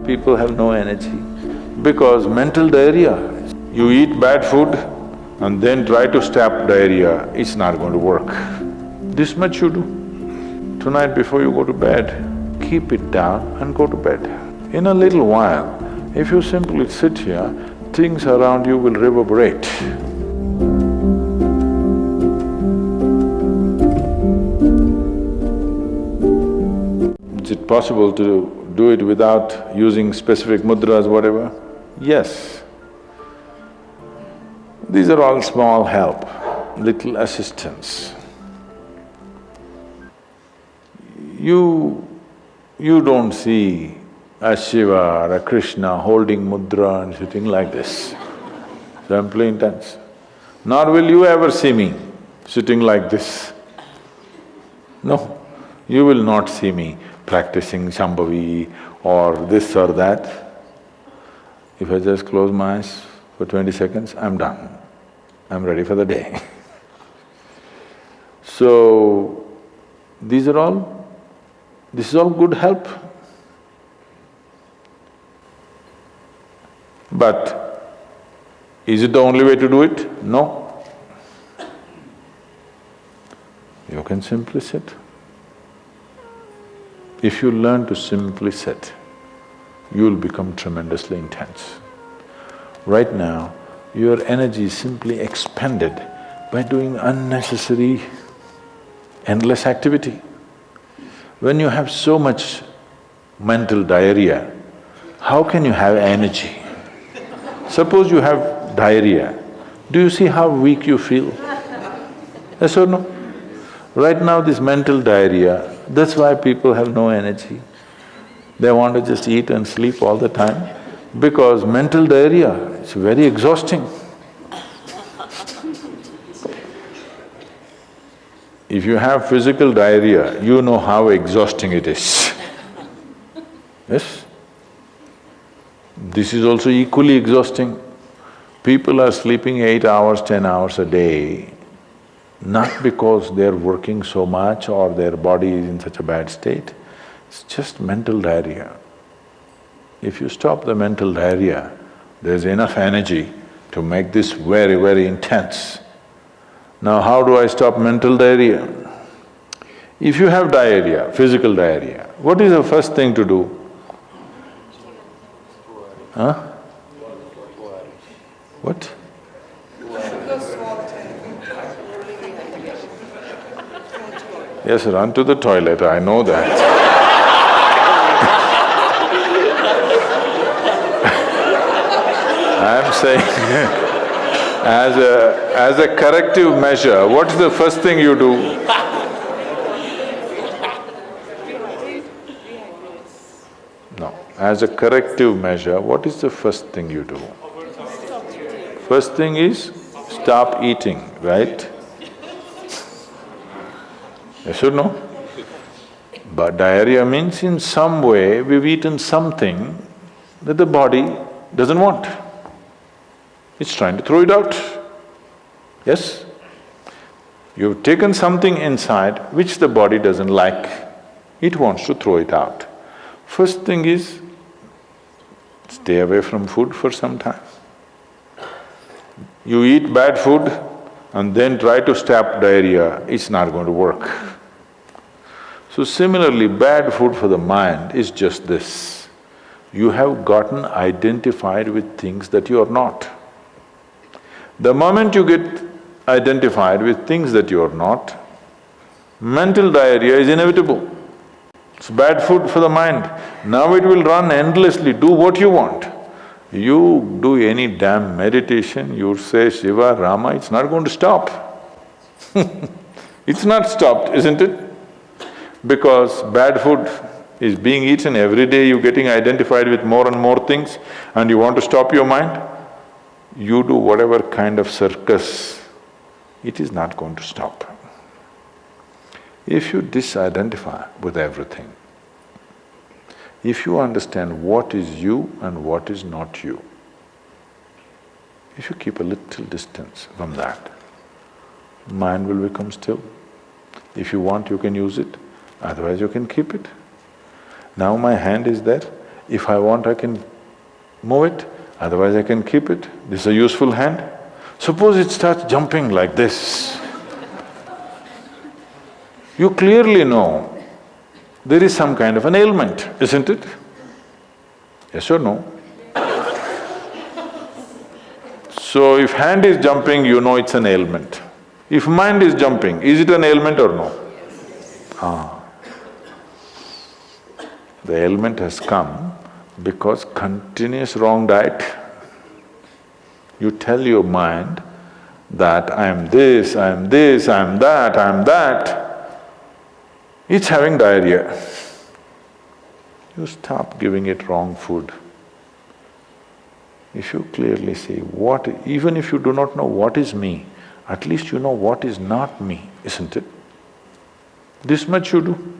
people have no energy? Because mental diarrhea. You eat bad food and then try to stop diarrhea, it's not going to work. This much you do. Tonight before you go to bed, keep it down and go to bed. In a little while, if you simply sit here, things around you will reverberate. Is it possible to do it without using specific mudras, whatever? Yes. These are all small help, little assistance. You don't see a Shiva or a Krishna holding mudra and sitting like this, simply intense. Nor will you ever see me sitting like this. No, you will not see me practicing Shambhavi or this or that. If I just close my eyes for 20 seconds, I'm done. I'm ready for the day. So, this is all good help. But is it the only way to do it? No. You can simply sit. If you learn to simply sit, you'll become tremendously intense. Right now, your energy is simply expended by doing unnecessary, endless activity. When you have so much mental diarrhea, how can you have energy? Suppose you have diarrhea, do you see how weak you feel? Yes or no? Right now this mental diarrhea, that's why people have no energy. They want to just eat and sleep all the time because mental diarrhea is very exhausting. If you have physical diarrhea, you know how exhausting it is. Yes? This is also equally exhausting. People are sleeping 8 hours, 10 hours a day, not because they're working so much or their body is in such a bad state, it's just mental diarrhea. If you stop the mental diarrhea, there's enough energy to make this very, very intense. Now how do I stop mental diarrhea? If you have diarrhea, physical diarrhea, what is the first thing to do? Huh? What? Yes, run to the toilet, I know that. I'm saying as a corrective measure, what's the first thing you do? No, as a corrective measure, what is the first thing you do? First thing is stop eating, right? Yes or no? But diarrhea means in some way we've eaten something that the body doesn't want. It's trying to throw it out. Yes? You've taken something inside which the body doesn't like, it wants to throw it out. First thing is, stay away from food for some time. You eat bad food and then try to stop diarrhea, it's not going to work. So similarly, bad food for the mind is just this. You have gotten identified with things that you are not. The moment you get identified with things that you are not, mental diarrhea is inevitable. It's bad food for the mind. Now it will run endlessly, do what you want. You do any damn meditation, you say Shiva, Rama, it's not going to stop. It's not stopped, isn't it? Because bad food is being eaten every day, you're getting identified with more and more things and you want to stop your mind, you do whatever kind of circus, it is not going to stop. If you disidentify with everything, if you understand what is you and what is not you, if you keep a little distance from that, mind will become still. If you want, you can use it, otherwise you can keep it. Now my hand is there, If I want, I can move it, otherwise I can keep it. This is a useful hand. Suppose it starts jumping like this. You clearly know there is some kind of an ailment, isn't it? Yes or no? So if hand is jumping, you know it's an ailment. If mind is jumping, is it an ailment or no? The ailment has come because continuous wrong diet. You tell your mind that I am this, I am this, I am that, I am that. It's having diarrhea. You stop giving it wrong food. If you clearly see what… even if you do not know what is me, at least you know what is not me, isn't it? This much you do.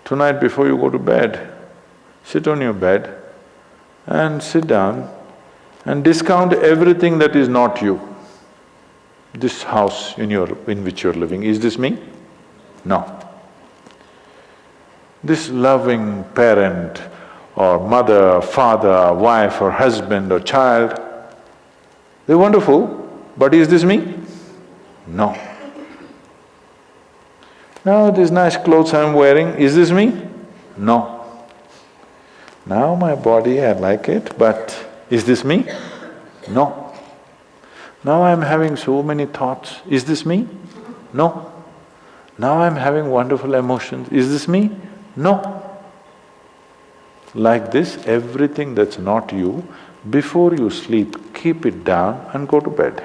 Tonight before you go to bed, sit on your bed and sit down and discount everything that is not you. This house in which you're living, is this me? No. This loving parent or mother, father, wife or husband or child, they're wonderful, but is this me? No. Now these nice clothes I'm wearing, is this me? No. Now my body, I like it, but is this me? No. Now I'm having so many thoughts, is this me? No. Now I'm having wonderful emotions, is this me? No. Like this, everything that's not you, before you sleep, keep it down and go to bed.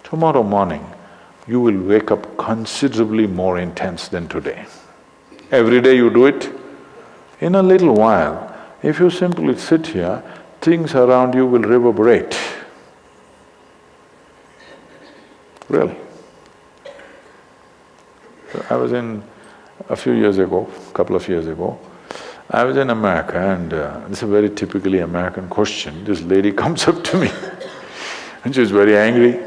Tomorrow morning, you will wake up considerably more intense than today. Every day you do it. In a little while, if you simply sit here, things around you will reverberate. Really. I was a few years ago, couple of years ago, I was in America and this is a very typically American question. This lady comes up to me and she's very angry.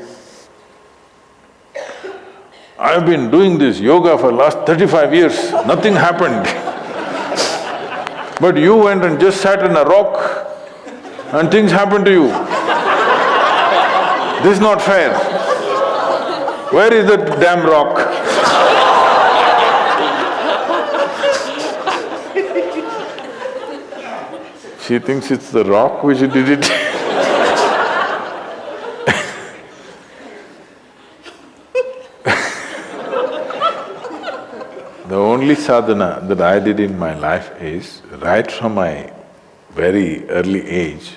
I've been doing this yoga for last 35 years, nothing happened. But you went and just sat on a rock and things happened to you. This is not fair. Where is that damn rock? She thinks it's the rock which did it. The only sadhana that I did in my life is, right from my very early age,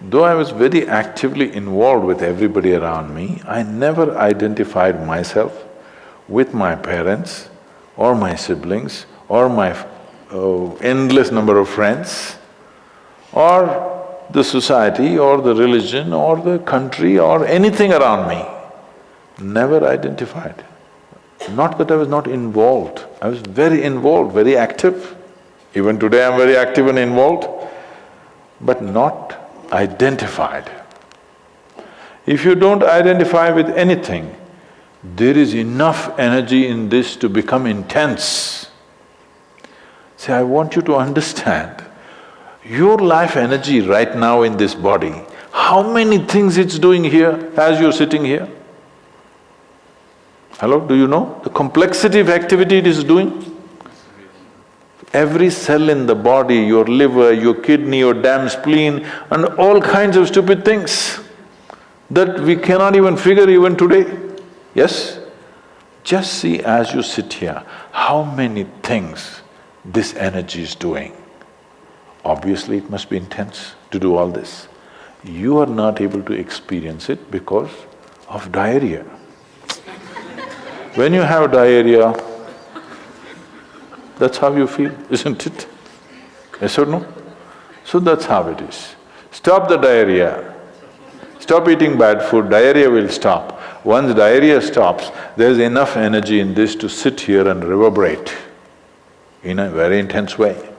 though I was very actively involved with everybody around me, I never identified myself with my parents or my siblings or my endless number of friends or the society or the religion or the country or anything around me. Never identified. Not that I was not involved, I was very involved, very active. Even today I'm very active and involved, but not identified. If you don't identify with anything, there is enough energy in this to become intense. See, I want you to understand, your life energy right now in this body, how many things it's doing here as you're sitting here? Hello, do you know the complexity of activity it is doing? Every cell in the body, your liver, your kidney, your damn spleen and all kinds of stupid things that we cannot even figure even today. Yes? Just see as you sit here, how many things this energy is doing. Obviously it must be intense to do all this. You are not able to experience it because of diarrhea. When you have diarrhea, that's how you feel, isn't it? Yes or no? So that's how it is. Stop the diarrhea. Stop eating bad food, diarrhea will stop. Once diarrhea stops, there's enough energy in this to sit here and reverberate in a very intense way.